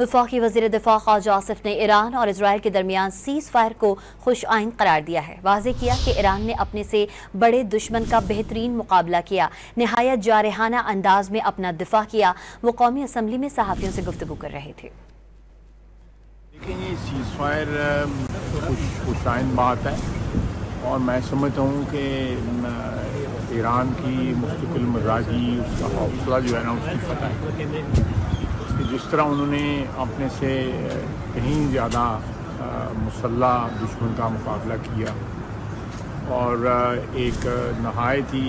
وفاقی وزیر دفاع خواجہ آصف نے ایران اور اسرائیل کے درمیان سیز فائر کو خوش آئند قرار دیا ہے۔ واضح کیا کہ ایران نے اپنے سے بڑے دشمن کا بہترین مقابلہ کیا، نہایت جارحانہ انداز میں اپنا دفاع کیا۔ وہ قومی اسمبلی میں صحافیوں سے گفتگو کر رہے تھے۔ دیکھیں، یہ سیز فائر خوش آئند بات ہے اور میں سمجھتا ہوں کہ ایران کی مستقل مزاجی، اس کا حوصلہ جو ہے نا، اس کی فتح ہے کہ جس طرح انہوں نے اپنے سے کہیں زیادہ مسلح دشمن کا مقابلہ کیا اور ایک نہایت ہی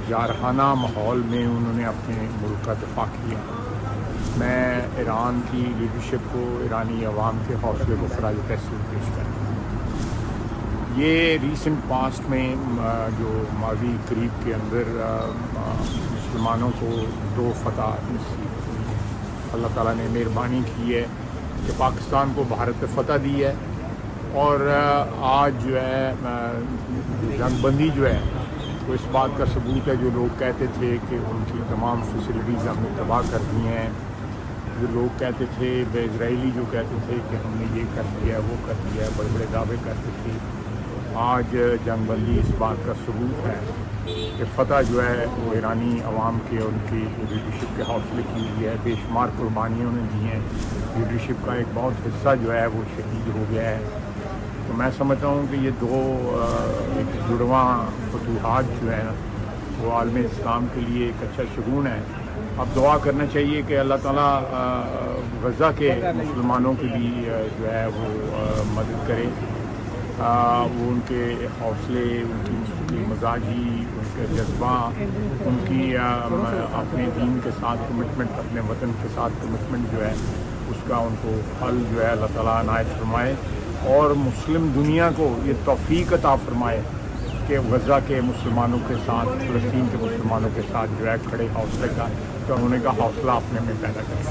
جارحانہ ماحول میں انہوں نے اپنے ملک کا دفاع کیا۔ میں ایران کی لیڈرشپ کو، ایرانی عوام کے حوصلے کو خراج تحسین پیش کرتا ہوں۔ یہ ریسنٹ پاسٹ میں جو ماضی قریب کے اندر مسلمانوں کو 2 فتح نصیب ہوئی، اللہ تعالیٰ نے مہربانی کی ہے کہ پاکستان کو بھارت پہ فتح دی ہے اور آج جو ہے جنگ بندی جو ہے وہ اس بات کا ثبوت ہے۔ جو لوگ کہتے تھے کہ ان کی تمام فیسلٹیز ہم نے تباہ کر دی ہیں، جو لوگ کہتے تھے، بے اسرائیلی جو کہتے تھے کہ ہم نے یہ کر دیا ہے، وہ کر دیا ہے، بڑے بڑے دعوے کرتے تھے، آج جنگ بندی اس بات کا ثبوت ہے کہ فتح جو ہے وہ ایرانی عوام کے، ان کی لیڈرشپ کے حوصلے کی ہوئی ہے۔ بے شمار قربانیوں نے دی ہیں، لیڈرشپ کا ایک بہت حصہ جو ہے وہ شہید ہو گیا ہے۔ تو میں سمجھتا ہوں کہ یہ 2 ایک جڑواں فتوحات جو ہے نا، وہ عالم اسلام کے لیے ایک اچھا شگون ہے۔ اب دعا کرنا چاہیے کہ اللہ تعالیٰ غزہ کے مسلمانوں کی بھی جو ہے وہ مدد کرے، وہ ان کے حوصلے، ان کی مزاجی، ان کے جذبہ، ان کی اپنے دین کے ساتھ کمٹمنٹ، اپنے وطن کے ساتھ کمٹمنٹ جو ہے اس کا ان کو پھل جو ہے اللہ تعالیٰ عنایت فرمائے اور مسلم دنیا کو یہ توفیق عطا فرمائے کہ غزہ کے مسلمانوں کے ساتھ، فلسطین کے مسلمانوں کے ساتھ جو ہے کھڑے حوصلے کا، ہونے کا حوصلہ اپنے میں پیدا کرے۔